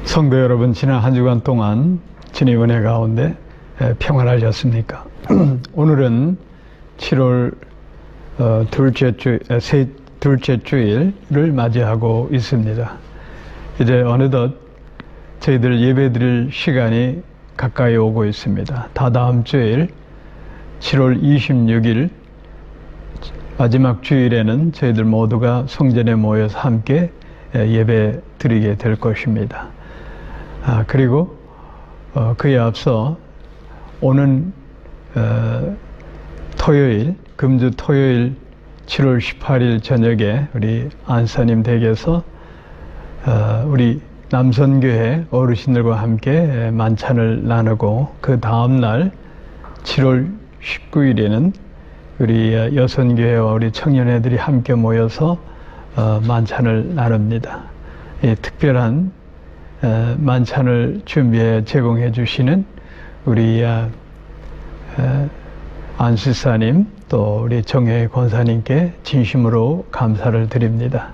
성도 여러분, 지난 한 주간 동안 주님 은혜 가운데 평안하셨습니까? 오늘은 7월 둘째 주일을 맞이하고 있습니다. 이제 어느덧 저희들 예배드릴 시간이 가까이 오고 있습니다. 다다음 주일 7월 26일 마지막 주일에는 저희들 모두가 성전에 모여서 함께 예배 드리게 될 것입니다. 그리고 그에 앞서 오는 토요일, 금주 토요일 7월 18일 저녁에 우리 안사님 댁에서 우리 남선교회 어르신들과 함께 만찬을 나누고, 그 다음날 7월 19일에는 우리 여선교회와 우리 청년회들이 함께 모여서 만찬을 나눕니다. 이 특별한 만찬을 준비해 제공해 주시는 우리 안수사님, 또 우리 정혜의 권사님께 진심으로 감사를 드립니다.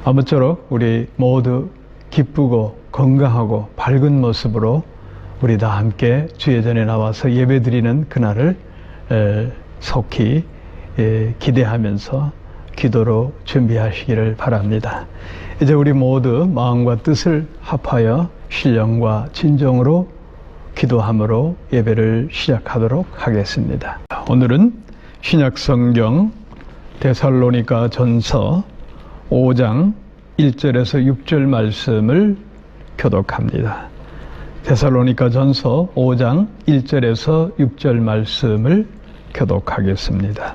아무쪼록 우리 모두 기쁘고 건강하고 밝은 모습으로 우리 다 함께 주의 전에 나와서 예배드리는 그날을 속히 기대하면서 기도로 준비하시기를 바랍니다. 이제 우리 모두 마음과 뜻을 합하여 신령과 진정으로 기도함으로 예배를 시작하도록 하겠습니다. 오늘은 신약성경 데살로니가 전서 5장 1절에서 6절 말씀을 교독합니다. 데살로니가 전서 5장 1절에서 6절 말씀을 교독하겠습니다.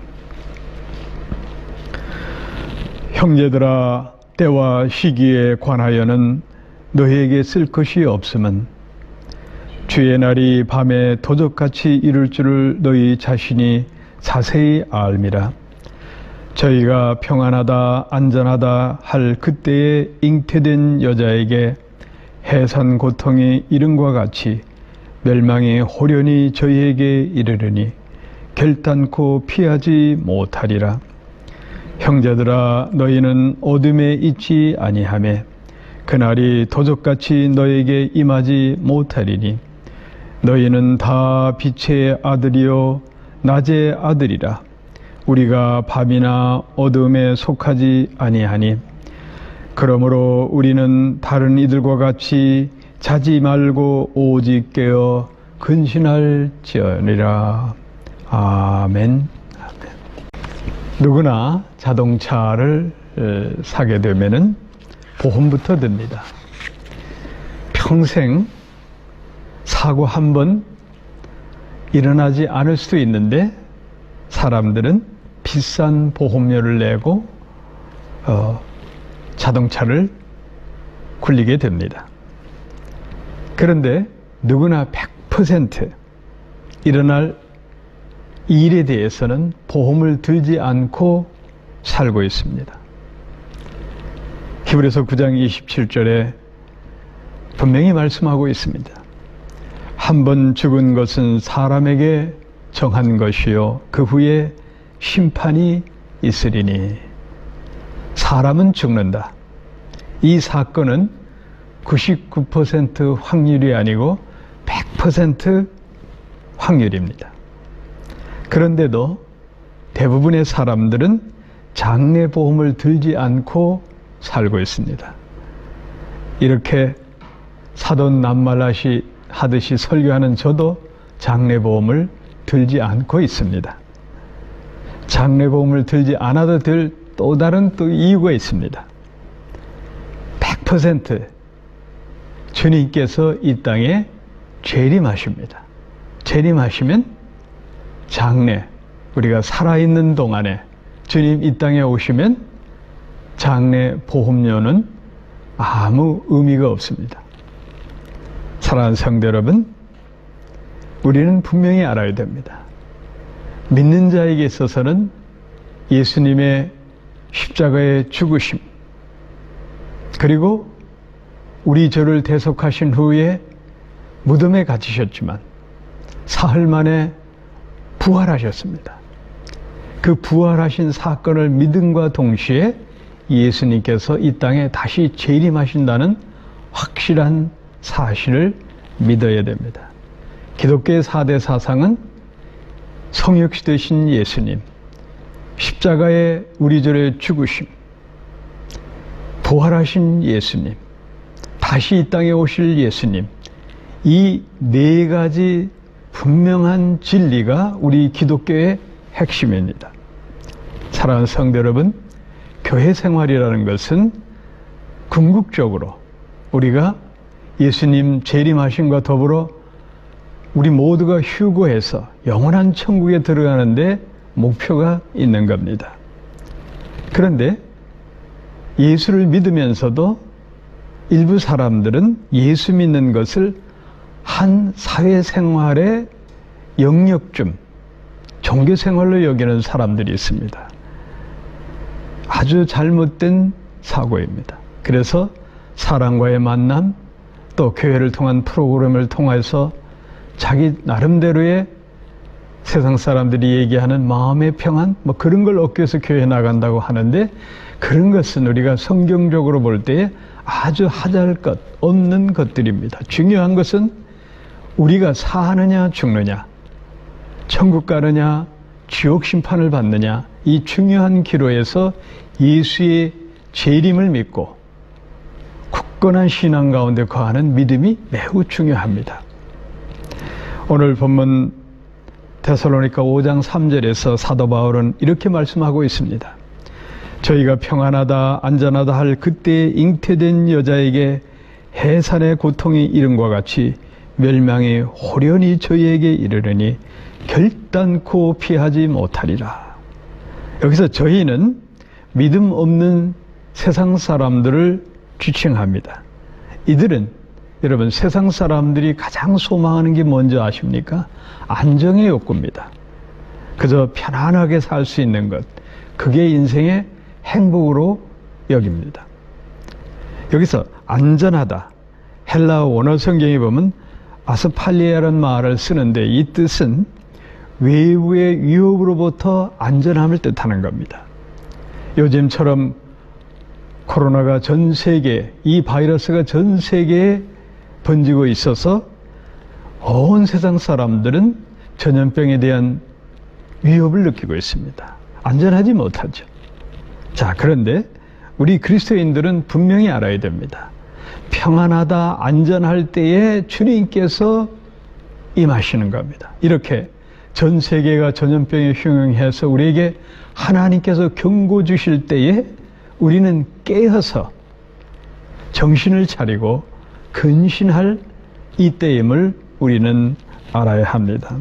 형제들아, 때와 시기에 관하여는 너희에게 쓸 것이 없음은 주의 날이 밤에 도적같이 이룰 줄을 너희 자신이 자세히 알미라. 저희가 평안하다 안전하다 할 그때에 잉태된 여자에게 해산 고통이 이른과 같이 멸망이 호련히 저희에게 이르르니 결단코 피하지 못하리라. 형제들아, 너희는 어둠에 있지 아니하매 그날이 도적같이 너에게 임하지 못하리니 너희는 다 빛의 아들이요 낮의 아들이라. 우리가 밤이나 어둠에 속하지 아니하니 그러므로 우리는 다른 이들과 같이 자지 말고 오직 깨어 근신할지어니라. 아멘. 누구나 자동차를 사게 되면은 보험부터 듭니다. 평생 사고 한 번 일어나지 않을 수도 있는데 사람들은 비싼 보험료를 내고 자동차를 굴리게 됩니다. 그런데 누구나 100% 일어날 일에 대해서는 보험을 들지 않고 살고 있습니다. 히브리서 9장 27절에 분명히 말씀하고 있습니다. 한 번 죽은 것은 사람에게 정한 것이요 그 후에 심판이 있으리니. 사람은 죽는다. 이 사건은 99% 확률이 아니고 100% 확률입니다. 그런데도 대부분의 사람들은 장래보험을 들지 않고 살고 있습니다. 이렇게 사돈 낱말하듯이 설교하는 저도 장래보험을 들지 않고 있습니다. 장래보험을 들지 않아도 될 또 다른 이유가 있습니다. 100% 주님께서 이 땅에 재림하십니다. 재림하시면 장래, 우리가 살아있는 동안에 주님 이 땅에 오시면 장래 보험료는 아무 의미가 없습니다. 사랑하는 성도 여러분, 우리는 분명히 알아야 됩니다. 믿는 자에게 있어서는 예수님의 십자가의 죽으심, 그리고 우리 죄를 대속하신 후에 무덤에 갇히셨지만 사흘 만에 부활하셨습니다. 그 부활하신 사건을 믿음과 동시에 예수님께서 이 땅에 다시 재림하신다는 확실한 사실을 믿어야 됩니다. 기독교의 4대 사상은 성육시 되신 예수님, 십자가의 우리 죄의 죽으심, 부활하신 예수님, 다시 이 땅에 오실 예수님, 이 네 가지 분명한 진리가 우리 기독교의 핵심입니다. 사랑하는 성도 여러분, 교회 생활이라는 것은 궁극적으로 우리가 예수님 재림하심과 더불어 우리 모두가 휴거해서 영원한 천국에 들어가는데 목표가 있는 겁니다. 그런데 예수를 믿으면서도 일부 사람들은 예수 믿는 것을 한 사회생활의 영역쯤 종교생활로 여기는 사람들이 있습니다. 아주 잘못된 사고입니다. 그래서 사람과의 만남, 또 교회를 통한 프로그램을 통해서 자기 나름대로의 세상 사람들이 얘기하는 마음의 평안, 그런 걸 얻기 위해서 교회에 나간다고 하는데, 그런 것은 우리가 성경적으로 볼 때에 아주 하잘 것 없는 것들입니다. 중요한 것은 우리가 사느냐 죽느냐, 천국 가느냐 지옥 심판을 받느냐, 이 중요한 기로에서 예수의 재림을 믿고 굳건한 신앙 가운데 거하는 믿음이 매우 중요합니다. 오늘 본문 데살로니가 5장 3절에서 사도 바울은 이렇게 말씀하고 있습니다. 저희가 평안하다 안전하다 할 그때에 잉태된 여자에게 해산의 고통이 이름과 같이 멸망이 호련히 저희에게 이르르니 결단코 피하지 못하리라. 여기서 저희는 믿음 없는 세상 사람들을 지칭합니다. 이들은 여러분, 세상 사람들이 가장 소망하는 게 뭔지 아십니까? 안정의 욕구입니다. 그저 편안하게 살 수 있는 것, 그게 인생의 행복으로 여깁니다. 여기서 안전하다, 헬라어 원어 성경에 보면 아스팔리아라는 말을 쓰는데, 이 뜻은 외부의 위협으로부터 안전함을 뜻하는 겁니다. 요즘처럼 코로나가 전 세계, 이 바이러스가 전 세계에 번지고 있어서 온 세상 사람들은 전염병에 대한 위협을 느끼고 있습니다. 안전하지 못하죠. 자, 그런데 우리 그리스도인들은 분명히 알아야 됩니다. 평안하다, 안전할 때에 주님께서 임하시는 겁니다. 이렇게 전 세계가 전염병에 흉흉해서 우리에게 하나님께서 경고 주실 때에 우리는 깨어서 정신을 차리고 근신할 이때임을 우리는 알아야 합니다.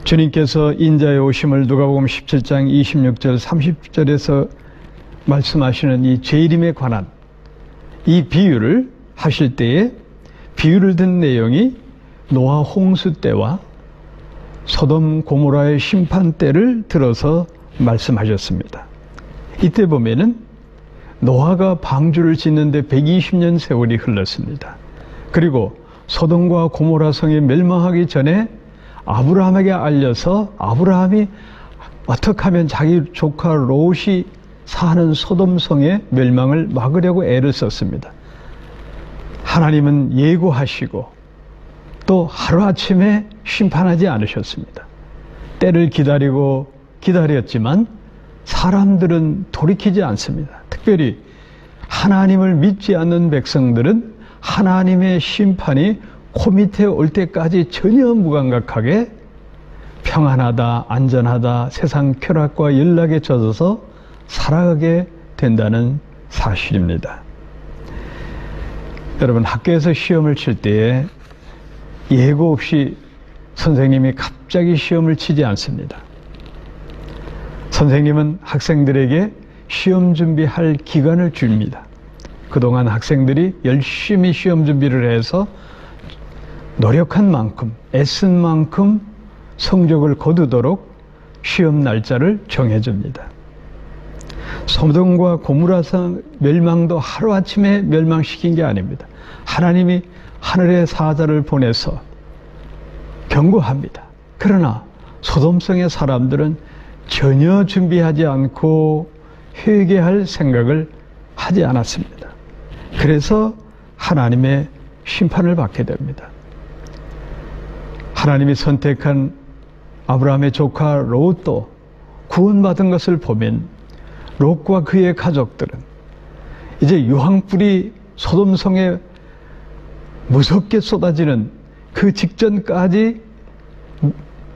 주님께서 인자의 오심을 누가복음 17장 26절 30절에서 말씀하시는 이 재림에 관한 이 비유를 하실 때에 비유를 든 내용이 노아 홍수 때와 소돔 고모라의 심판 때를 들어서 말씀하셨습니다. 이때 보면은 노아가 방주를 짓는데 120년 세월이 흘렀습니다. 그리고 소돔과 고모라 성이 멸망하기 전에 아브라함에게 알려서 아브라함이 어떻게 하면 자기 조카 롯이 사는 소돔 성의 멸망을 막으려고 애를 썼습니다. 하나님은 예고하시고 또 하루아침에 심판하지 않으셨습니다. 때를 기다렸지만 사람들은 돌이키지 않습니다. 특별히 하나님을 믿지 않는 백성들은 하나님의 심판이 코밑에 올 때까지 전혀 무감각하게 평안하다, 안전하다, 세상 쾌락과 연락에 젖어서 살아가게 된다는 사실입니다. 여러분, 학교에서 시험을 칠 때에 예고 없이 선생님이 갑자기 시험을 치지 않습니다. 선생님은 학생들에게 시험 준비할 기간을 줍니다. 그동안 학생들이 열심히 시험 준비를 해서 노력한 만큼, 애쓴 만큼 성적을 거두도록 시험 날짜를 정해줍니다. 소돔과 고모라성 멸망도 하루아침에 멸망시킨 게 아닙니다. 하나님이 하늘의 사자를 보내서 경고합니다. 그러나 소돔성의 사람들은 전혀 준비하지 않고 회개할 생각을 하지 않았습니다. 그래서 하나님의 심판을 받게 됩니다. 하나님이 선택한 아브라함의 조카 롯도 구원받은 것을 보면 롯과 그의 가족들은 이제 유황불이 소돔성에 무섭게 쏟아지는 그 직전까지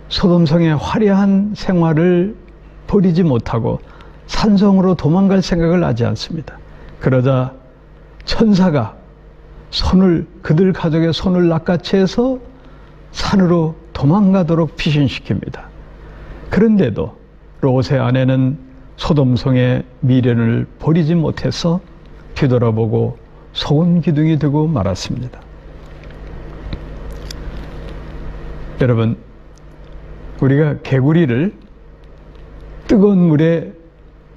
소돔성의 화려한 생활을 버리지 못하고 산성으로 도망갈 생각을 하지 않습니다. 그러자 천사가 그들 가족의 손을 낚아채서 산으로 도망가도록 피신시킵니다. 그런데도 롯의 아내는 소돔성의 미련을 버리지 못해서 뒤돌아보고 소금 기둥이 되고 말았습니다. 여러분, 우리가 개구리를 뜨거운 물에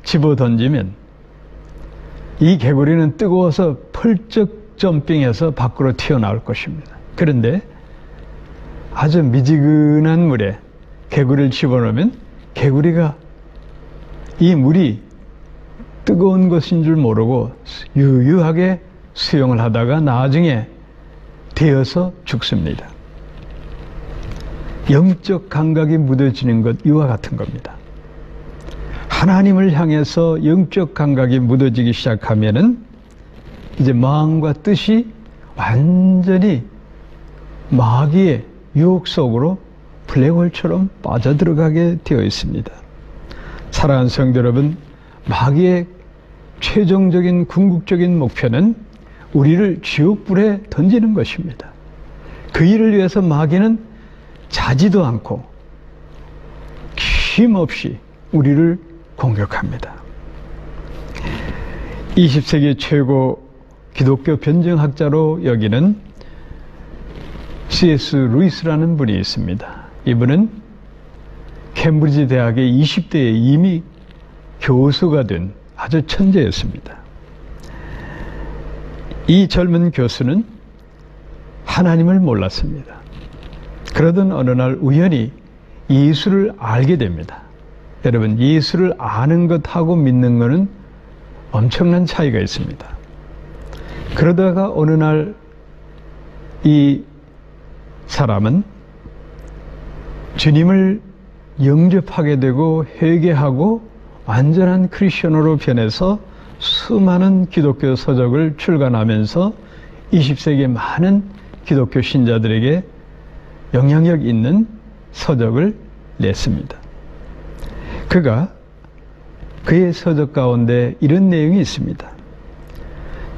집어 던지면 이 개구리는 뜨거워서 펄쩍 점핑해서 밖으로 튀어나올 것입니다. 그런데 아주 미지근한 물에 개구리를 집어넣으면 개구리가 이 물이 뜨거운 것인 줄 모르고 유유하게 수영을 하다가 나중에 데어서 죽습니다. 영적 감각이 묻어지는 것, 이와 같은 겁니다. 하나님을 향해서 영적 감각이 묻어지기 시작하면은 이제 마음과 뜻이 완전히 마귀의 유혹 속으로 블랙홀처럼 빠져들어가게 되어 있습니다. 사랑하는 성도 여러분, 마귀의 최종적인 궁극적인 목표는 우리를 지옥불에 던지는 것입니다. 그 일을 위해서 마귀는 자지도 않고 쉼없이 우리를 공격합니다. 20세기 최고 기독교 변증학자로 여기는 C.S. 루이스라는 분이 있습니다. 이분은 캠브리지 대학의 20대에 이미 교수가 된 아주 천재였습니다. 이 젊은 교수는 하나님을 몰랐습니다. 그러던 어느 날 우연히 예수를 알게 됩니다. 여러분, 예수를 아는 것하고 믿는 것은 엄청난 차이가 있습니다. 그러다가 어느 날 이 사람은 주님을 영접하게 되고 회개하고 완전한 크리스천으로 변해서 수많은 기독교 서적을 출간하면서 20세기의 많은 기독교 신자들에게 영향력 있는 서적을 냈습니다. 그의 서적 가운데 이런 내용이 있습니다.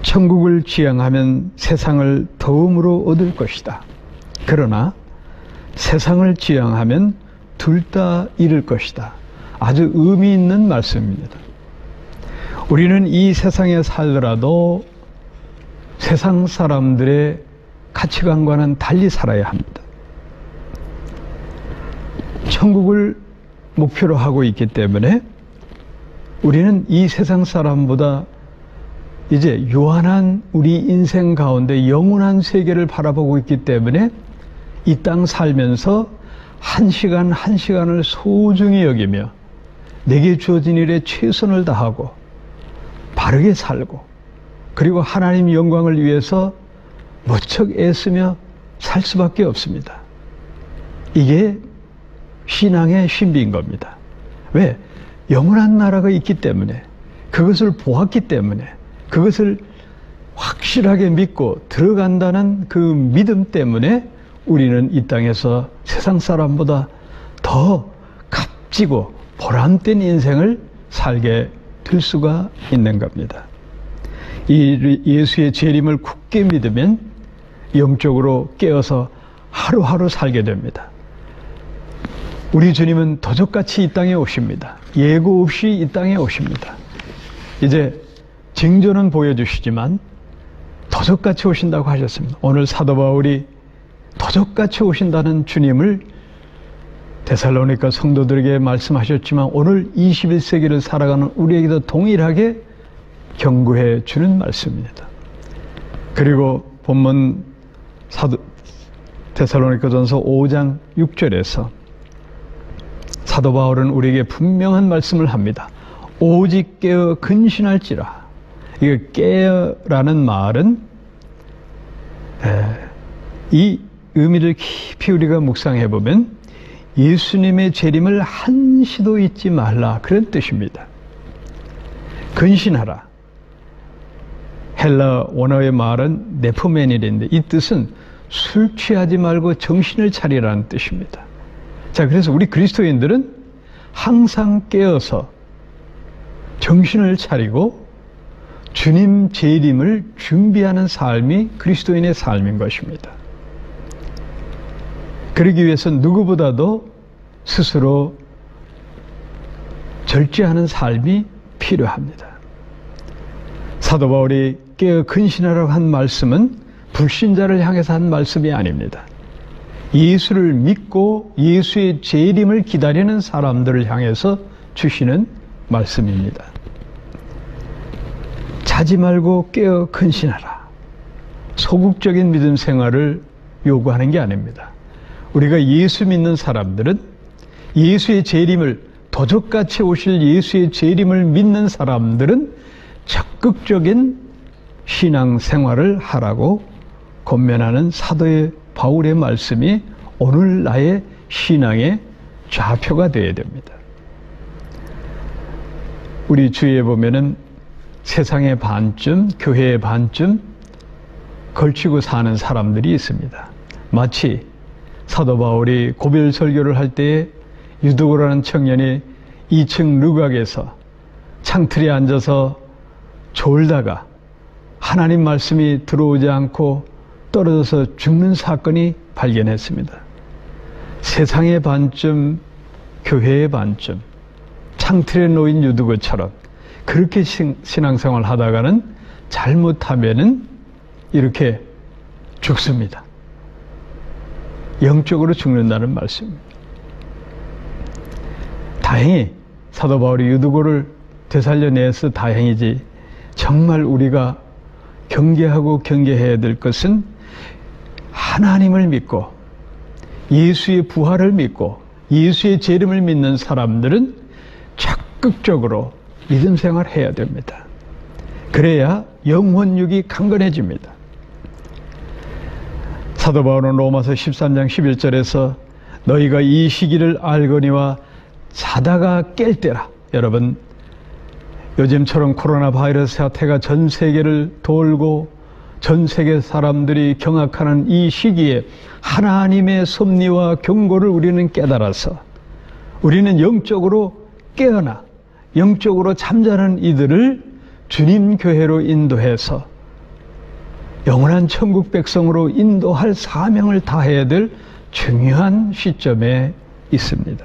천국을 지향하면 세상을 도움으로 얻을 것이다. 그러나 세상을 지향하면 둘 다 잃을 것이다. 아주 의미 있는 말씀입니다. 우리는 이 세상에 살더라도 세상 사람들의 가치관과는 달리 살아야 합니다. 천국을 목표로 하고 있기 때문에 우리는 이 세상 사람보다 이제 유한한 우리 인생 가운데 영원한 세계를 바라보고 있기 때문에 이 땅 살면서 한 시간 한 시간을 소중히 여기며 내게 주어진 일에 최선을 다하고 바르게 살고 그리고 하나님 영광을 위해서 무척 애쓰며 살 수밖에 없습니다. 이게 신앙의 신비인 겁니다. 왜? 영원한 나라가 있기 때문에, 그것을 보았기 때문에, 그것을 확실하게 믿고 들어간다는 그 믿음 때문에 우리는 이 땅에서 세상 사람보다 더 값지고 보람된 인생을 살게 될 수가 있는 겁니다. 이 예수의 재림을 굳게 믿으면 영적으로 깨어서 하루하루 살게 됩니다. 우리 주님은 도적같이 이 땅에 오십니다. 예고 없이 이 땅에 오십니다. 이제 징조는 보여주시지만 도적같이 오신다고 하셨습니다. 오늘 사도 바울이 도적같이 오신다는 주님을 데살로니가 성도들에게 말씀하셨지만 오늘 21세기를 살아가는 우리에게도 동일하게 경고해 주는 말씀입니다. 그리고 본문 데살로니가전서 5장 6절에서 사도 바울은 우리에게 분명한 말씀을 합니다. 오직 깨어 근신할지라. 이거 깨어라는 말은 이 의미를 깊이 우리가 묵상해 보면 예수님의 재림을 한시도 잊지 말라, 그런 뜻입니다. 근신하라. 헬라 원어의 말은 네포메닐인데 이 뜻은 술 취하지 말고 정신을 차리라는 뜻입니다. 자, 그래서 우리 그리스도인들은 항상 깨어서 정신을 차리고 주님 재림을 준비하는 삶이 그리스도인의 삶인 것입니다. 그러기 위해서 누구보다도 스스로 절제하는 삶이 필요합니다. 사도 바울이 깨어 근신하라고 한 말씀은 불신자를 향해서 한 말씀이 아닙니다. 예수를 믿고 예수의 재림을 기다리는 사람들을 향해서 주시는 말씀입니다. 자지 말고 깨어 근신하라. 소극적인 믿음 생활을 요구하는 게 아닙니다. 우리가 예수 믿는 사람들은 예수의 재림을, 도적같이 오실 예수의 재림을 믿는 사람들은 적극적인 신앙 생활을 하라고 권면하는 사도의 바울의 말씀이 오늘 나의 신앙의 좌표가 되어야 됩니다. 우리 주위에 보면은 세상의 반쯤, 교회의 반쯤 걸치고 사는 사람들이 있습니다. 마치 사도 바울이 고별 설교를 할 때에 유두고라는 청년이 2층 르각에서 창틀에 앉아서 졸다가 하나님 말씀이 들어오지 않고 떨어져서 죽는 사건이 발견했습니다. 세상의 반쯤, 교회의 반쯤, 창틀에 놓인 유두고처럼 그렇게 신앙생활 하다가는 잘못하면은 이렇게 죽습니다. 영적으로 죽는다는 말씀입니다. 다행히 사도 바울이 유두고를 되살려내서 다행이지, 정말 우리가 경계하고 경계해야 될 것은 하나님을 믿고 예수의 부활을 믿고 예수의 재림을 믿는 사람들은 적극적으로 믿음 생활해야 됩니다. 그래야 영혼육이 강건해집니다. 사도 바울은 로마서 13장 11절에서 너희가 이 시기를 알거니와 자다가 깰 때라. 여러분, 요즘처럼 코로나 바이러스 사태가 전 세계를 돌고 전 세계 사람들이 경악하는 이 시기에 하나님의 섭리와 경고를 우리는 깨달아서 우리는 영적으로 깨어나 영적으로 잠자는 이들을 주님 교회로 인도해서 영원한 천국 백성으로 인도할 사명을 다해야 될 중요한 시점에 있습니다.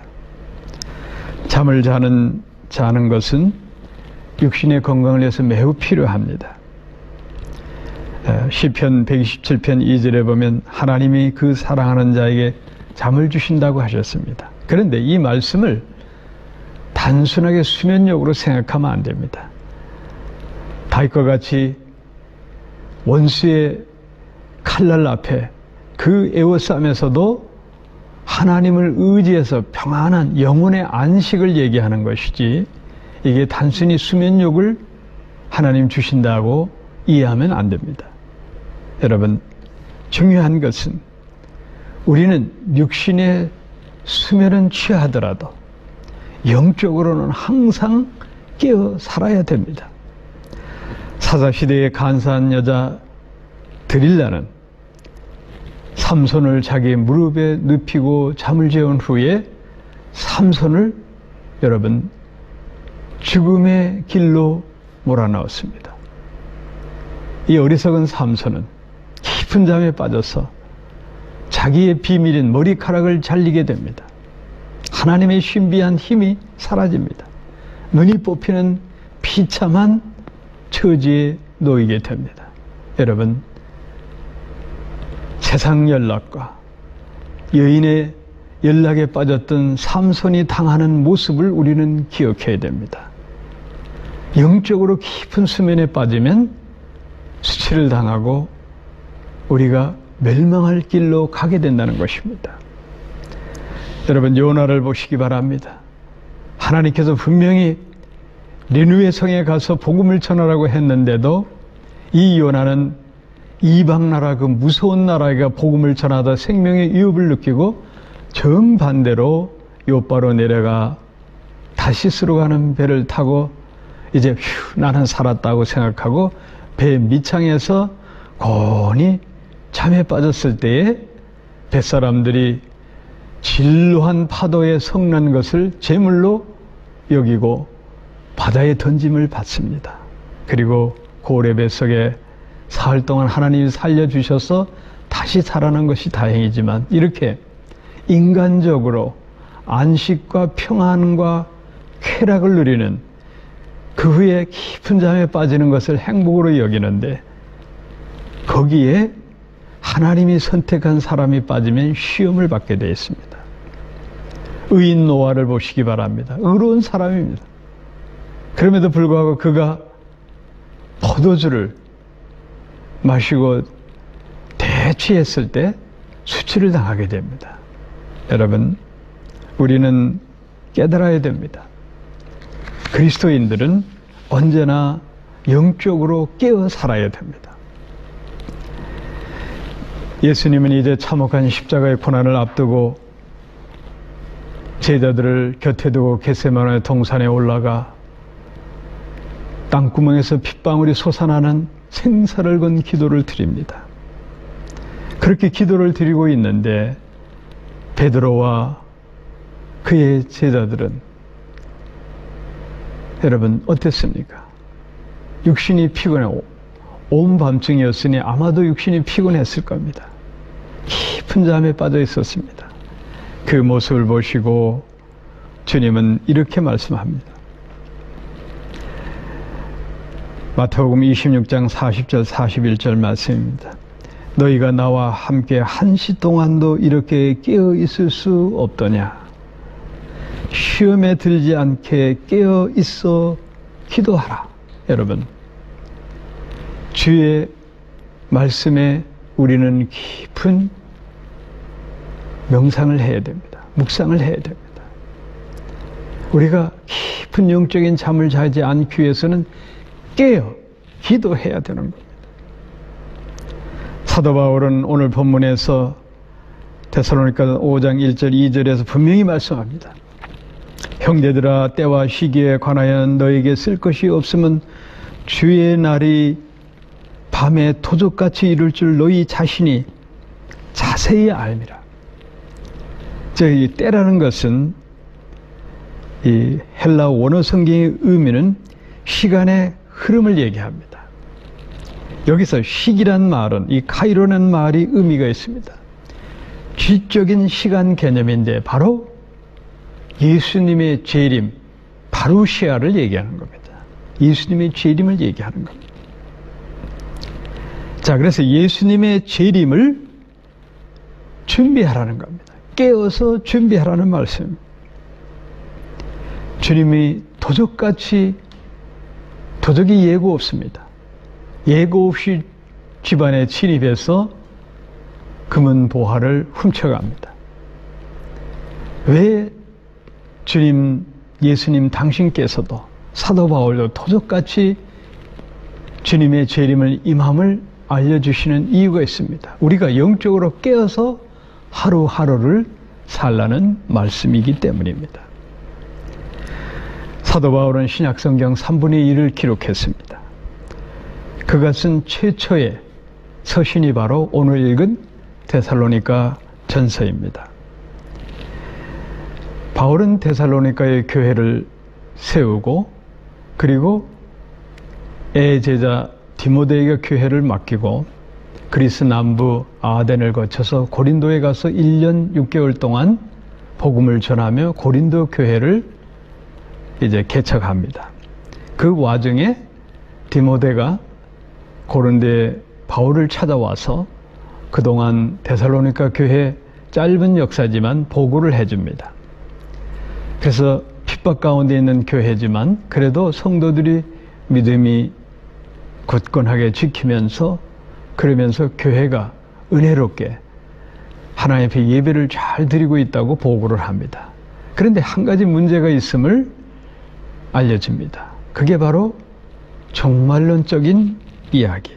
잠을 자는 것은 육신의 건강을 위해서 매우 필요합니다. 시편 127편 2절에 보면 하나님이 그 사랑하는 자에게 잠을 주신다고 하셨습니다. 그런데 이 말씀을 단순하게 수면력으로 생각하면 안 됩니다. 다윗과 같이 원수의 칼날 앞에 그 에워싸면서도 하나님을 의지해서 평안한 영혼의 안식을 얘기하는 것이지, 이게 단순히 수면욕을 하나님 주신다고 이해하면 안 됩니다. 여러분, 중요한 것은 우리는 육신의 수면은 취하더라도 영적으로는 항상 깨어 살아야 됩니다. 사사시대의 간사한 여자 드릴라는 삼손을 자기 무릎에 눕히고 잠을 재운 후에 삼손을 여러분 죽음의 길로 몰아넣었습니다. 이 어리석은 삼손은 깊은 잠에 빠져서 자기의 비밀인 머리카락을 잘리게 됩니다. 하나님의 신비한 힘이 사라집니다. 눈이 뽑히는 비참한 처지에 놓이게 됩니다. 여러분, 세상 연락과 여인의 연락에 빠졌던 삼손이 당하는 모습을 우리는 기억해야 됩니다. 영적으로 깊은 수면에 빠지면 수치를 당하고 우리가 멸망할 길로 가게 된다는 것입니다. 여러분, 요나를 보시기 바랍니다. 하나님께서 분명히 니느웨 성에 가서 복음을 전하라고 했는데도 이 요나는 이방 나라 그 무서운 나라에가 복음을 전하다 생명의 위협을 느끼고 정반대로 요바로 내려가 다시스로 가는 배를 타고 이제 휴 나는 살았다고 생각하고 배 밑창에서 곤히 잠에 빠졌을 때에 뱃사람들이 진로한 파도에 성난 것을 제물로 여기고 바다에 던짐을 받습니다. 그리고 고래 뱃속에 사흘 동안 하나님이 살려주셔서 다시 살아난 것이 다행이지만 이렇게 인간적으로 안식과 평안과 쾌락을 누리는 그 후에 깊은 잠에 빠지는 것을 행복으로 여기는데 거기에 하나님이 선택한 사람이 빠지면 시험을 받게 되어 있습니다. 의인 노아를 보시기 바랍니다. 의로운 사람입니다. 그럼에도 불구하고 그가 포도주를 마시고 대취했을 때 수치를 당하게 됩니다. 여러분, 우리는 깨달아야 됩니다. 그리스도인들은 언제나 영적으로 깨어 살아야 됩니다. 예수님은 이제 참혹한 십자가의 고난을 앞두고 제자들을 곁에 두고 겟세마네 동산에 올라가 땅구멍에서 핏방울이 솟아나는 생사를 건 기도를 드립니다. 그렇게 기도를 드리고 있는데 베드로와 그의 제자들은 여러분 어땠습니까? 육신이 피곤해 온 밤중이었으니 아마도 육신이 피곤했을 겁니다. 깊은 잠에 빠져 있었습니다. 그 모습을 보시고 주님은 이렇게 말씀합니다. 마태복음 26장 40절 41절 말씀입니다. 너희가 나와 함께 한시 동안도 이렇게 깨어 있을 수 없더냐. 시험에 들지 않게 깨어 있어 기도하라. 여러분, 주의 말씀에 우리는 깊은 명상을 해야 됩니다. 묵상을 해야 됩니다. 우리가 깊은 영적인 잠을 자지 않기 위해서는 깨어 기도해야 되는 겁니다. 사도 바울은 오늘 본문에서 데살로니가 5장 1절 2절에서 분명히 말씀합니다. 형제들아, 때와 시기에 관하여 너에게 쓸 것이 없으면 주의 날이 밤에 도적같이 이룰 줄 너희 자신이 자세히 알미라. 이 때라는 것은 이 헬라 원어 성경의 의미는 시간의 흐름을 얘기합니다. 여기서 시기란 말은 이 카이로라는 말이 의미가 있습니다. 지적인 시간 개념인데 바로 예수님의 재림, 바루시아를 얘기하는 겁니다. 예수님의 재림을 얘기하는 겁니다. 자, 그래서 예수님의 재림을 준비하라는 겁니다. 깨어서 준비하라는 말씀. 주님이 도적이 예고 없습니다. 예고 없이 집안에 침입해서 금은 보화를 훔쳐갑니다. 왜 예수님 당신께서도 사도 바울도 도적같이 주님의 재림을 임함을 알려주시는 이유가 있습니다. 우리가 영적으로 깨어서 하루하루를 살라는 말씀이기 때문입니다. 사도 바울은 신약성경 3분의 1을 기록했습니다. 그것은 최초의 서신이 바로 오늘 읽은 데살로니가 전서입니다. 바울은 데살로니가의 교회를 세우고 그리고 제자 디모데에게 교회를 맡기고 그리스 남부 아덴을 거쳐서 고린도에 가서 1년 6개월 동안 복음을 전하며 고린도 교회를 이제 개척합니다. 그 와중에 디모데가 고린도에 바울을 찾아와서 그동안 데살로니가 교회 짧은 역사지만 보고를 해줍니다. 그래서 핍박 가운데 있는 교회지만 그래도 성도들이 믿음이 굳건하게 지키면서 그러면서 교회가 은혜롭게 하나님 앞에 예배를 잘 드리고 있다고 보고를 합니다. 그런데 한 가지 문제가 있음을 알려줍니다. 그게 바로 종말론적인 이야기.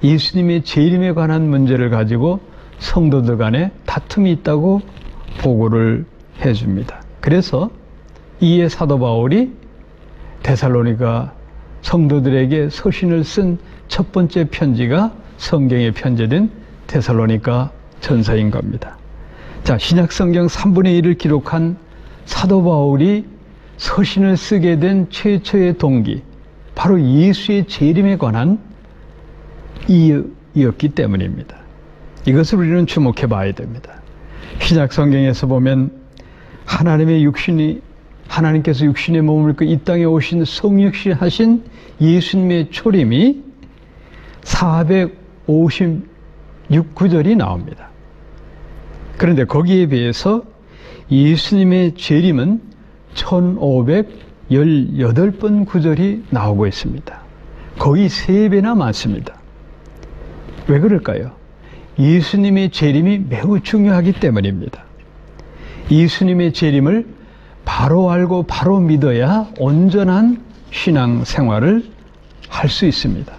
예수님의 재림에 관한 문제를 가지고 성도들 간에 다툼이 있다고 보고를 해줍니다. 그래서 이에 사도 바울이 데살로니가 성도들에게 서신을 쓴 첫 번째 편지가 성경에 편제된 데살로니가 전서인 겁니다. 자, 신약성경 3분의 1을 기록한 사도 바울이 서신을 쓰게 된 최초의 동기, 바로 예수의 재림에 관한 이유였기 때문입니다. 이것을 우리는 주목해 봐야 됩니다. 신약성경에서 보면 하나님께서 육신의 몸을 입고 이 땅에 오신 성육신하신 예수님의 초림이 456구절이 나옵니다. 그런데 거기에 비해서 예수님의 재림은 1518번 구절이 나오고 있습니다. 거의 3배나 많습니다. 왜 그럴까요? 예수님의 재림이 매우 중요하기 때문입니다. 예수님의 재림을 바로 알고 바로 믿어야 온전한 신앙 생활을 할 수 있습니다.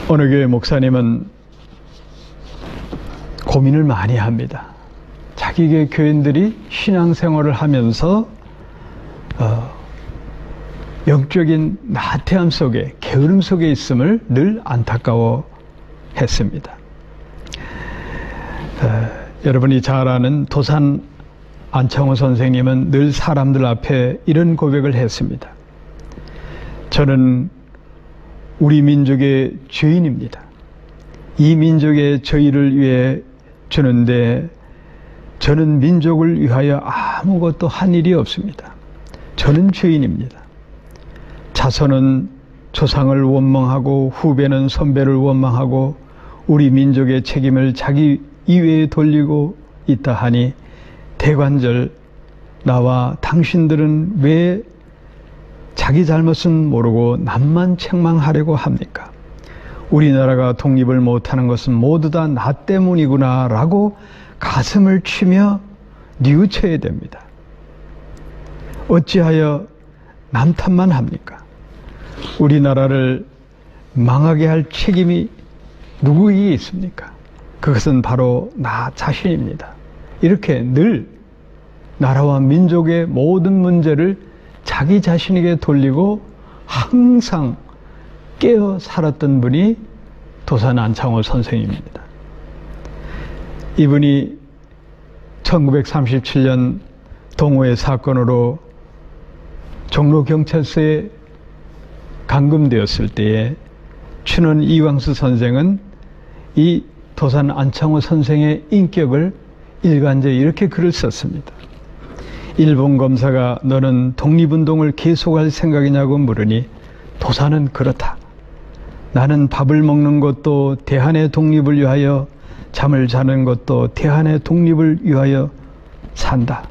어느 교회 목사님은 고민을 많이 합니다. 자기 교인들이 신앙 생활을 하면서 영적인 나태함 속에, 게으름 속에 있음을 늘 안타까워했습니다. 여러분이 잘 아는 도산 안창호 선생님은 늘 사람들 앞에 이런 고백을 했습니다. 저는 우리 민족의 죄인입니다. 이 민족의 저희를 위해 주는데 저는 민족을 위하여 아무것도 한 일이 없습니다. 저는 죄인입니다. 자손은 조상을 원망하고 후배는 선배를 원망하고 우리 민족의 책임을 자기 이외에 돌리고 있다 하니 대관절 나와 당신들은 왜 자기 잘못은 모르고 남만 책망하려고 합니까? 우리나라가 독립을 못하는 것은 모두 다 나 때문이구나 라고 가슴을 치며 뉘우쳐야 됩니다. 어찌하여 남 탓만 합니까? 우리나라를 망하게 할 책임이 누구에게 있습니까? 그것은 바로 나 자신입니다. 이렇게 늘 나라와 민족의 모든 문제를 자기 자신에게 돌리고 항상 깨어 살았던 분이 도산 안창호 선생입니다. 이분이 1937년 동호회 사건으로 종로경찰서에 감금되었을 때에 춘원 이광수 선생은 이 도산 안창호 선생의 인격을 일간지에 이렇게 글을 썼습니다. 일본 검사가 너는 독립운동을 계속할 생각이냐고 물으니 도산은 그렇다. 나는 밥을 먹는 것도 대한의 독립을 위하여, 잠을 자는 것도 대한의 독립을 위하여 산다.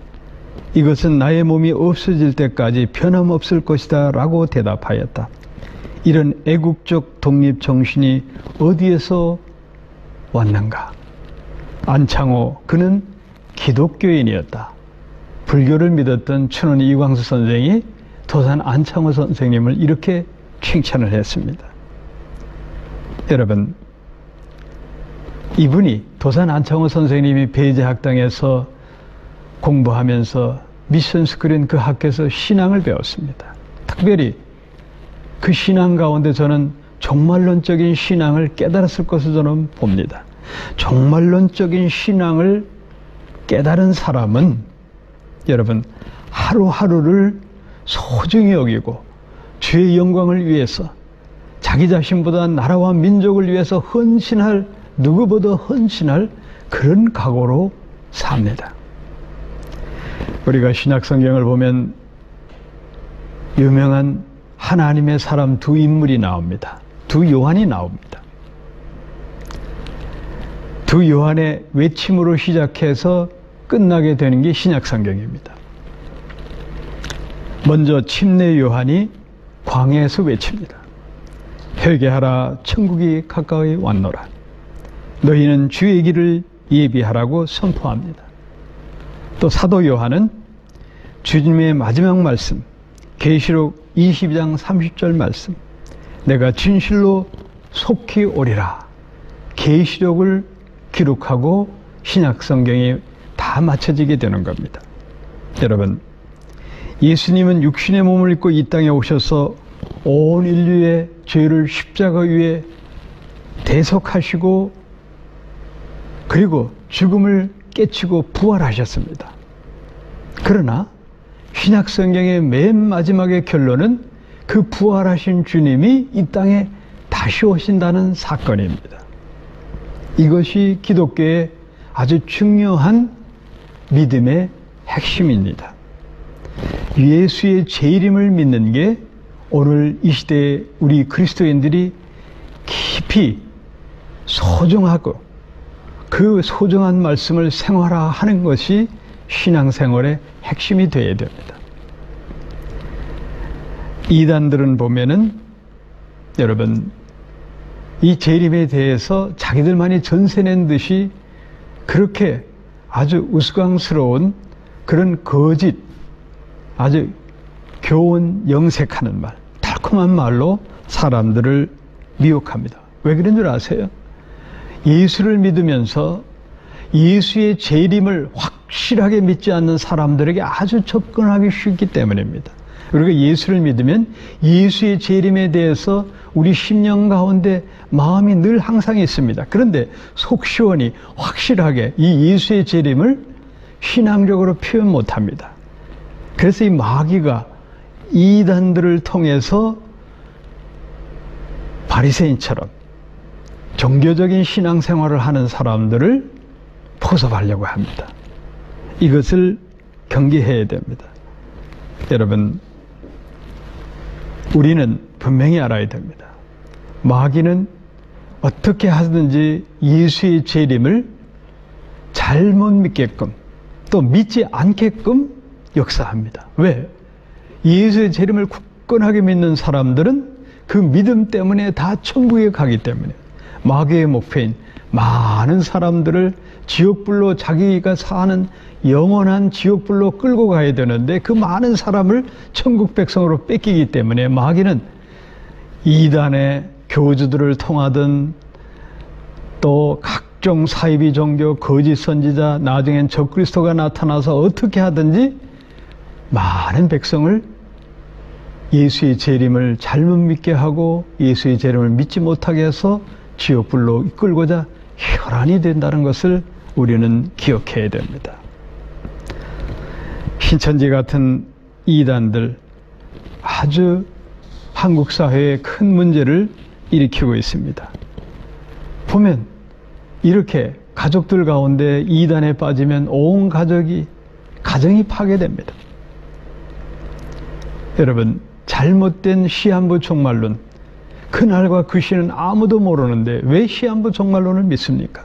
이것은 나의 몸이 없어질 때까지 변함없을 것이다 라고 대답하였다. 이런 애국적 독립 정신이 어디에서 왔는가? 안창호, 그는 기독교인이었다. 불교를 믿었던 춘원 이광수 선생이 도산 안창호 선생님을 이렇게 칭찬을 했습니다. 여러분, 이분이 도산 안창호 선생님이 배제학당에서 공부하면서 미션스쿨인 그 학교에서 신앙을 배웠습니다. 특별히 그 신앙 가운데 저는 종말론적인 신앙을 깨달았을 것을 저는 봅니다. 종말론적인 신앙을 깨달은 사람은 여러분 하루하루를 소중히 여기고 주의 영광을 위해서 자기 자신보다 나라와 민족을 위해서 헌신할, 누구보다 헌신할 그런 각오로 삽니다. 우리가 신약성경을 보면 유명한 하나님의 사람 두 인물이 나옵니다. 두 요한이 나옵니다. 두 요한의 외침으로 시작해서 끝나게 되는 게 신약성경입니다. 먼저 침례 요한이 광야에서 외칩니다. 회개하라, 천국이 가까이 왔노라. 너희는 주의 길을 예비하라고 선포합니다. 또 사도 요한은 주님의 마지막 말씀, 계시록 22장 30절 말씀, 내가 진실로 속히 오리라. 계시록을 기록하고 신약성경이 다 맞춰지게 되는 겁니다. 여러분, 예수님은 육신의 몸을 입고 이 땅에 오셔서 온 인류의 죄를 십자가 위에 대속하시고 그리고 죽음을 깨치고 부활하셨습니다. 그러나 신약성경의 맨 마지막의 결론은 그 부활하신 주님이 이 땅에 다시 오신다는 사건입니다. 이것이 기독교의 아주 중요한 믿음의 핵심입니다. 예수의 재림을 믿는 게 오늘 이 시대에 우리 그리스도인들이 깊이 소중하고 그 소중한 말씀을 생활화하는 것이 신앙생활의 핵심이 되어야 됩니다. 이단들은 보면은 여러분 이 재림에 대해서 자기들만이 전세낸 듯이 그렇게 아주 우스꽝스러운 그런 거짓, 아주 교훈 영색하는 말, 달콤한 말로 사람들을 미혹합니다. 왜 그런 줄 아세요? 예수를 믿으면서 예수의 재림을 확실하게 믿지 않는 사람들에게 아주 접근하기 쉽기 때문입니다. 우리가 예수를 믿으면 예수의 재림에 대해서 우리 심령 가운데 마음이 늘 항상 있습니다. 그런데 속 시원히 확실하게 이 예수의 재림을 신앙적으로 표현 못합니다. 그래서 이 마귀가 이단들을 통해서 바리새인처럼 종교적인 신앙생활을 하는 사람들을 포섭하려고 합니다. 이것을 경계해야 됩니다. 여러분, 우리는 분명히 알아야 됩니다. 마귀는 어떻게 하든지 예수의 재림을 잘못 믿게끔 또 믿지 않게끔 역사합니다. 왜? 예수의 재림을 굳건하게 믿는 사람들은 그 믿음 때문에 다 천국에 가기 때문에 마귀의 목표인 많은 사람들을 지옥불로 자기가 사는 영원한 지옥불로 끌고 가야 되는데 그 많은 사람을 천국 백성으로 뺏기기 때문에 마귀는 이단의 교주들을 통하든 또 각종 사이비 종교, 거짓 선지자, 나중엔 적그리스도가 나타나서 어떻게 하든지 많은 백성을 예수의 재림을 잘못 믿게 하고 예수의 재림을 믿지 못하게 해서 지옥불로 이끌고자 혈안이 된다는 것을 우리는 기억해야 됩니다. 신천지 같은 이단들 아주 한국 사회에 큰 문제를 일으키고 있습니다. 보면 이렇게 가족들 가운데 이단에 빠지면 온 가정이 파괴됩니다. 여러분, 잘못된 시한부 종말론, 그날과 그 시는 아무도 모르는데 왜 시한부 종말론을 믿습니까?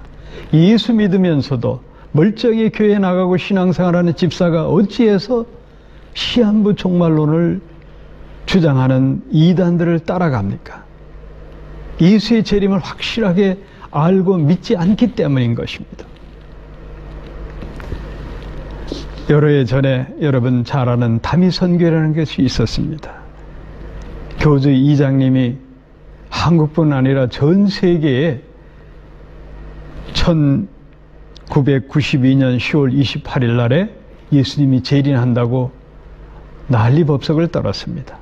예수 믿으면서도 멀쩡히 교회에 나가고 신앙생활하는 집사가 어찌해서 시한부 종말론을 주장하는 이단들을 따라갑니까? 예수의 재림을 확실하게 알고 믿지 않기 때문인 것입니다. 여러 해 전에 여러분 잘 아는 다미선교회라는 것이 있었습니다. 교주 이장님이 한국뿐 아니라 전 세계에 1992년 10월 28일 날에 예수님이 재림한다고 난리법석을 떨었습니다.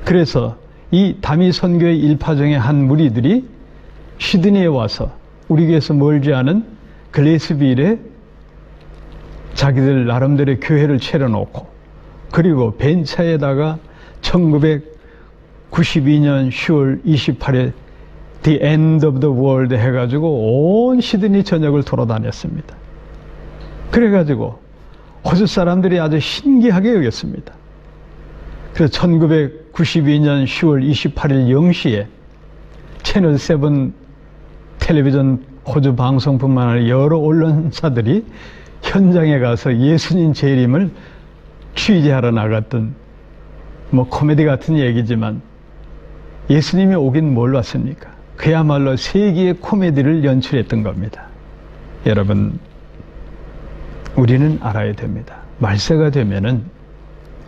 그래서 이 다미선교회 일파종의 한 무리들이 시드니에 와서 우리 교회에서 멀지 않은 글래스빌에 자기들 나름대로 교회를 차려놓고 그리고 벤차에다가 1992년 10월 28일 The End of the World 해가지고 온 시드니 전역을 돌아다녔습니다. 그래가지고 호주 사람들이 아주 신기하게 여겼습니다. 그래서 1992년 10월 28일 0시에 채널 7 텔레비전 호주 방송뿐만 아니라 여러 언론사들이 현장에 가서 예수님 재림을 취재하러 나갔던 코미디 같은 얘기지만 예수님이 오긴 뭘 왔습니까? 그야말로 세계의 코미디를 연출했던 겁니다. 여러분, 우리는 알아야 됩니다. 말세가 되면은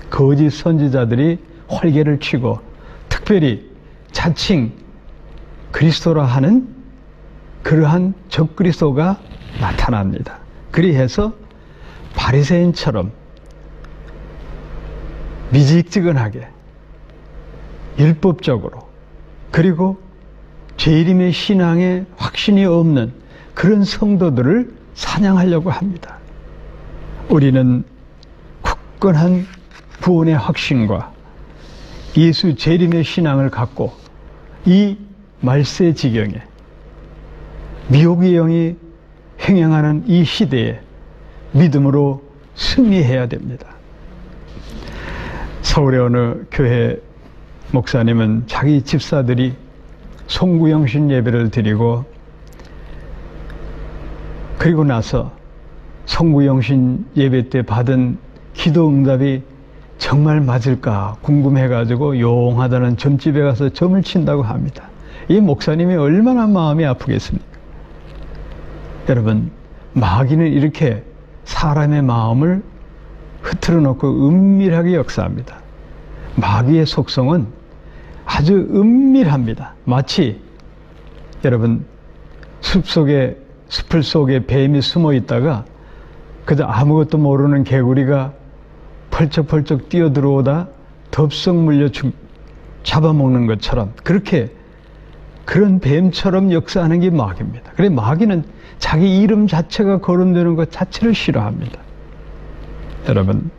거짓 선지자들이 활개를 치고 특별히 자칭 그리스도라 하는 그러한 적그리스도가 나타납니다. 그리해서 바리새인처럼 미직지근하게 율법적으로 그리고 재림의 신앙에 확신이 없는 그런 성도들을 사냥하려고 합니다. 우리는 굳건한 구원의 확신과 예수 재림의 신앙을 갖고 이 말세 지경에 미혹의 영이 횡행하는 이 시대에 믿음으로 승리해야 됩니다. 서울의 어느 교회 목사님은 자기 집사들이 송구영신 예배를 드리고 그리고 나서 송구영신 예배 때 받은 기도 응답이 정말 맞을까 궁금해가지고 용하다는 점집에 가서 점을 친다고 합니다. 이 목사님이 얼마나 마음이 아프겠습니까? 여러분, 마귀는 이렇게 사람의 마음을 흐트러 놓고 은밀하게 역사합니다. 마귀의 속성은 아주 은밀합니다. 마치 여러분 숲을 속에 뱀이 숨어 있다가 그저 아무것도 모르는 개구리가 펄쩍펄쩍 뛰어들어오다 덥석 물려 잡아먹는 것처럼 그런 뱀처럼 역사하는 게 마귀입니다. 그래서 마귀는 자기 이름 자체가 거론되는 것 자체를 싫어합니다. 여러분,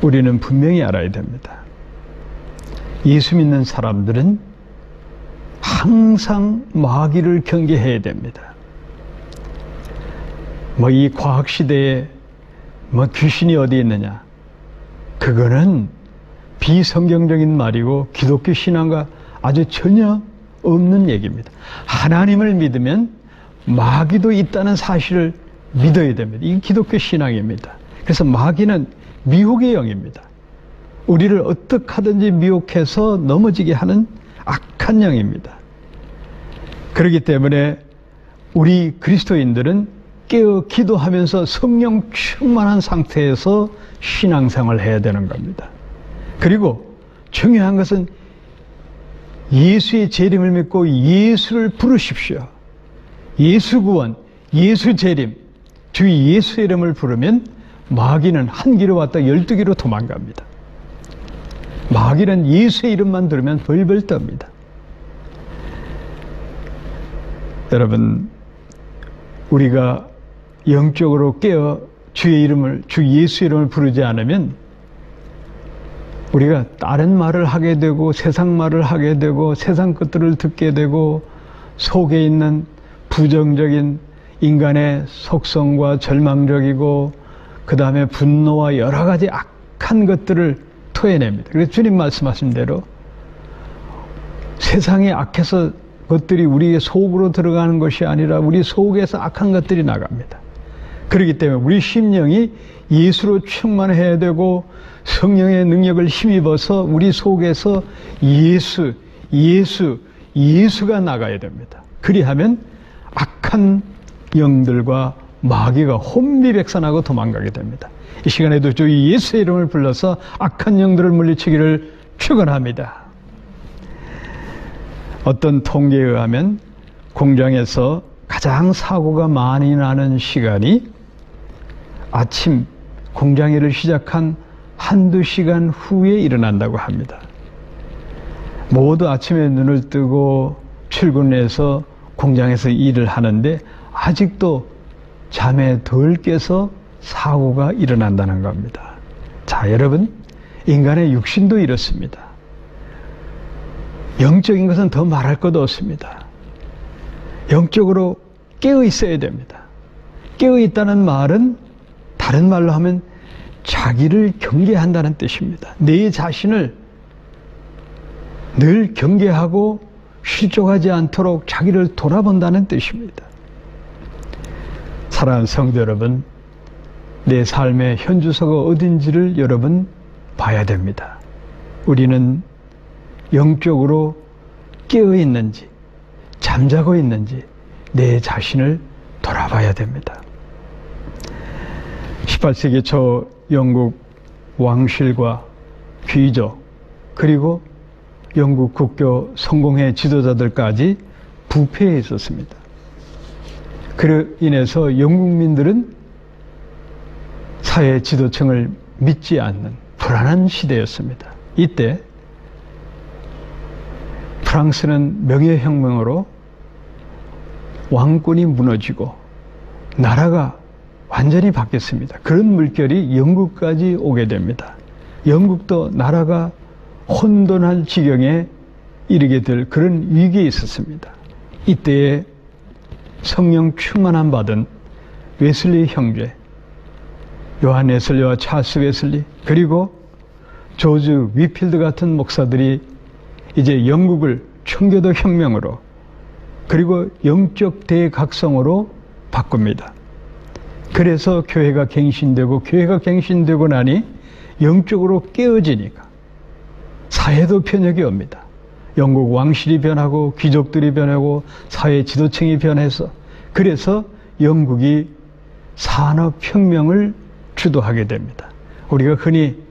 우리는 분명히 알아야 됩니다. 예수 믿는 사람들은 항상 마귀를 경계해야 됩니다. 이 과학 시대에 귀신이 어디 있느냐? 그거는 비성경적인 말이고 기독교 신앙과 아주 전혀 없는 얘기입니다. 하나님을 믿으면 마귀도 있다는 사실을 믿어야 됩니다. 이게 기독교 신앙입니다. 그래서 마귀는 미혹의 영입니다. 우리를 어떻게 하든지 미혹해서 넘어지게 하는 악한 영입니다. 그렇기 때문에 우리 그리스도인들은 깨어 기도하면서 성령 충만한 상태에서 신앙생활을 해야 되는 겁니다. 그리고 중요한 것은 예수의 재림을 믿고 예수를 부르십시오. 예수 구원, 예수 재림, 주 예수의 이름을 부르면 마귀는 한 길로 왔다 12길로 도망갑니다. 마귀는 예수의 이름만 들으면 벌벌 떱니다. 여러분, 우리가 영적으로 깨어 주 예수의 이름을 부르지 않으면 우리가 다른 말을 하게 되고 세상 말을 하게 되고 세상 것들을 듣게 되고 속에 있는 부정적인 인간의 속성과 절망적이고 그 다음에 분노와 여러 가지 악한 것들을 토해냅니다. 그래서 주님 말씀하신 대로 세상에 악해서 것들이 우리의 속으로 들어가는 것이 아니라 우리 속에서 악한 것들이 나갑니다. 그렇기 때문에 우리 심령이 예수로 충만해야 되고 성령의 능력을 힘입어서 우리 속에서 예수가 나가야 됩니다. 그리하면 악한 영들과 마귀가 혼비백산하고 도망가게 됩니다. 이 시간에도 주 예수의 이름을 불러서 악한 영들을 물리치기를 축원합니다. 어떤 통계에 의하면 공장에서 가장 사고가 많이 나는 시간이 아침 공장 일을 시작한 한두 시간 후에 일어난다고 합니다. 모두 아침에 눈을 뜨고 출근해서 공장에서 일을 하는데 아직도 잠에 덜 깨서 사고가 일어난다는 겁니다. 자, 여러분, 인간의 육신도 이렇습니다. 영적인 것은 더 말할 것도 없습니다. 영적으로 깨어 있어야 됩니다. 깨어 있다는 말은 다른 말로 하면 자기를 경계한다는 뜻입니다. 내 자신을 늘 경계하고 실족하지 않도록 자기를 돌아본다는 뜻입니다. 사랑하는 성도 여러분, 내 삶의 현주소가 어딘지를 여러분 봐야 됩니다. 우리는 영적으로 깨어 있는지 잠자고 있는지 내 자신을 돌아봐야 됩니다. 18세기 초 영국 왕실과 귀족 그리고 영국 국교 성공회 지도자들까지 부패해 있었습니다. 그로 인해서 영국민들은 사회 지도층을 믿지 않는 불안한 시대였습니다. 이때 프랑스는 명예혁명으로 왕권이 무너지고 나라가 완전히 바뀌었습니다. 그런 물결이 영국까지 오게 됩니다. 영국도 나라가 혼돈할 지경에 이르게 될 그런 위기에 있었습니다. 이때에 성령 충만함 받은 웨슬리 형제, 요한 웨슬리와 찰스 웨슬리, 그리고 조지 위필드 같은 목사들이 이제 영국을 청교도 혁명으로 그리고 영적 대각성으로 바꿉니다. 그래서 교회가 갱신되고 나니 영적으로 깨어지니까 사회도 변혁이 옵니다. 영국 왕실이 변하고 귀족들이 변하고 사회 지도층이 변해서 그래서 영국이 산업혁명을 주도하게 됩니다. 우리가 흔히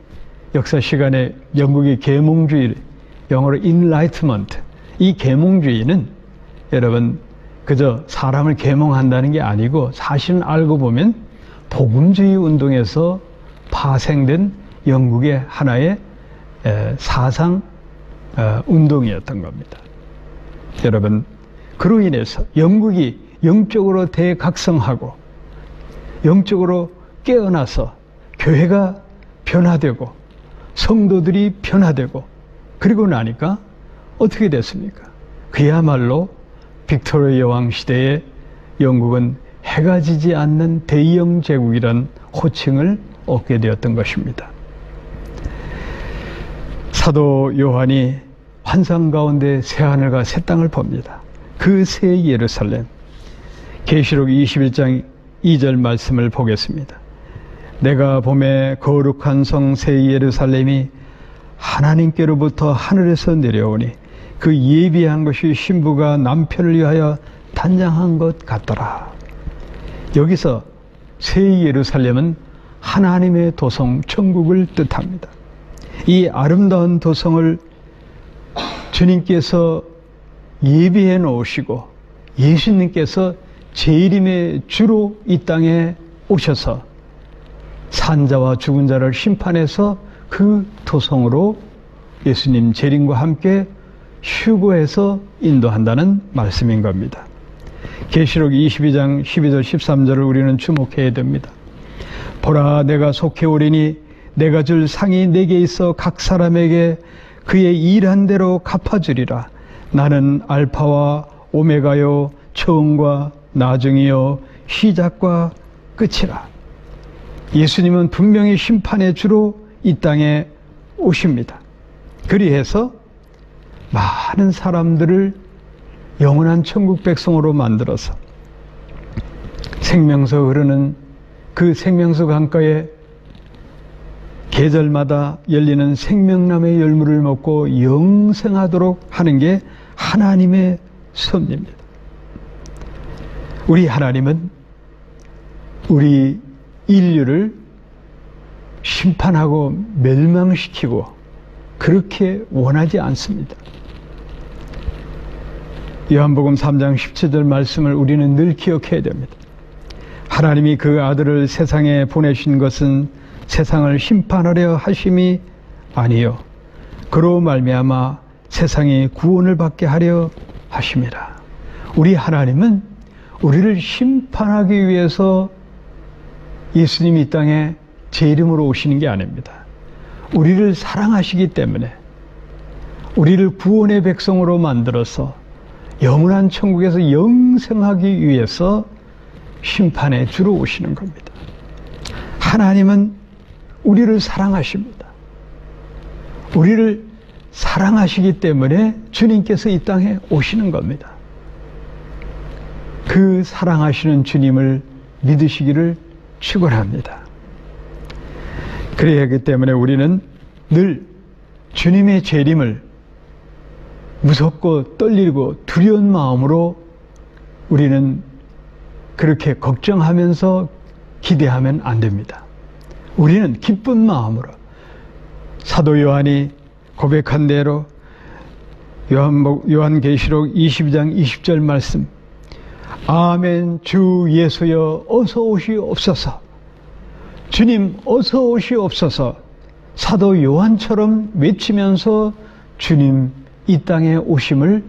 역사 시간에 영국의 계몽주의, 영어로 인라이트먼트, 이 계몽주의는 여러분 그저 사람을 계몽한다는 게 아니고 사실은 알고 보면 복음주의 운동에서 파생된 영국의 하나의 사상 운동이었던 겁니다. 여러분, 그로 인해서 영국이 영적으로 대각성하고 영적으로 깨어나서 교회가 변화되고 성도들이 변화되고 그리고 나니까 어떻게 됐습니까? 그야말로 빅토리아 여왕 시대에 영국은 해가 지지 않는 대영 제국이란 호칭을 얻게 되었던 것입니다. 사도 요한이 환상 가운데 새하늘과 새 땅을 봅니다. 그 새 예루살렘, 계시록 21장 2절 말씀을 보겠습니다. 내가 봄에 거룩한 성 새 예루살렘이 하나님께로부터 하늘에서 내려오니 그 예비한 것이 신부가 남편을 위하여 단장한 것 같더라. 여기서 새 예루살렘은 하나님의 도성 천국을 뜻합니다. 이 아름다운 도성을 주님께서 예비해 놓으시고 예수님께서 재림의 주로 이 땅에 오셔서 산자와 죽은 자를 심판해서 그 도성으로 예수님 재림과 함께 휴거해서 인도한다는 말씀인 겁니다. 계시록 22장 12절 13절을 우리는 주목해야 됩니다. 보라, 내가 속해 오리니 내가 줄 상이 내게 있어 각 사람에게 그의 일한 대로 갚아주리라. 나는 알파와 오메가요 처음과 나중이요 시작과 끝이라. 예수님은 분명히 심판의 주로 이 땅에 오십니다. 그리해서 많은 사람들을 영원한 천국 백성으로 만들어서 생명수 흐르는 그 생명수 강가에 계절마다 열리는 생명나무의 열매를 먹고 영생하도록 하는 게 하나님의 섭리입니다. 우리 하나님은 우리 인류를 심판하고 멸망시키고 그렇게 원하지 않습니다. 요한복음 3장 17절 말씀을 우리는 늘 기억해야 됩니다. 하나님이 그 아들을 세상에 보내신 것은 세상을 심판하려 하심이 아니요 그로 말미암아 세상이 구원을 받게 하려 하심이라. 우리 하나님은 우리를 심판하기 위해서 예수님이 이 땅에 제 이름으로 오시는 게 아닙니다. 우리를 사랑하시기 때문에 우리를 구원의 백성으로 만들어서 영원한 천국에서 영생하기 위해서 심판의 주로 오시는 겁니다. 하나님은 우리를 사랑하십니다. 우리를 사랑하시기 때문에 주님께서 이 땅에 오시는 겁니다. 그 사랑하시는 주님을 믿으시기를 축원합니다. 그래야 하기 때문에 우리는 늘 주님의 재림을 무섭고 떨리고 두려운 마음으로 우리는 그렇게 걱정하면서 기대하면 안 됩니다. 우리는 기쁜 마음으로 사도 요한이 고백한 대로 요한계시록 22장 20절 말씀. 아멘. 주 예수여 어서 오시옵소서. 주님 어서 오시옵소서. 사도 요한처럼 외치면서 주님 이 땅에 오심을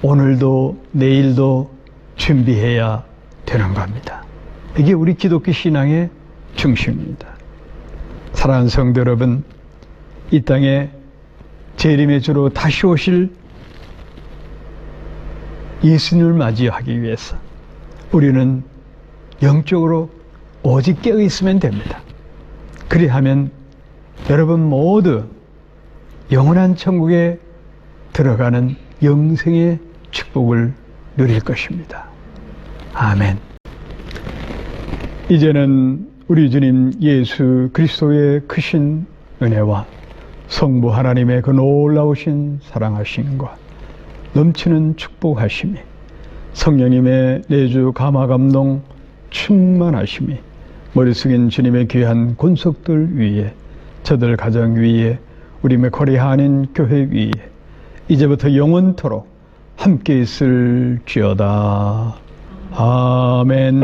오늘도 내일도 준비해야 되는 겁니다. 이게 우리 기독교 신앙의 중심입니다. 사랑하는 성도 여러분, 이 땅에 재림의 주로 다시 오실 예수님을 맞이하기 위해서 우리는 영적으로 오직 깨어 있으면 됩니다. 그리하면 여러분 모두 영원한 천국에 들어가는 영생의 축복을 누릴 것입니다. 아멘. 이제는 우리 주님 예수 그리스도의 크신 은혜와 성부 하나님의 그 놀라우신 사랑하심과 넘치는 축복하심이 성령님의 내주 감화 감동 충만하심이 머리 숙인 주님의 귀한 권속들 위에, 저들 가정 위에, 우리 맥쿼리 한인 교회 위에 이제부터 영원토록 함께 있을지어다. 아멘.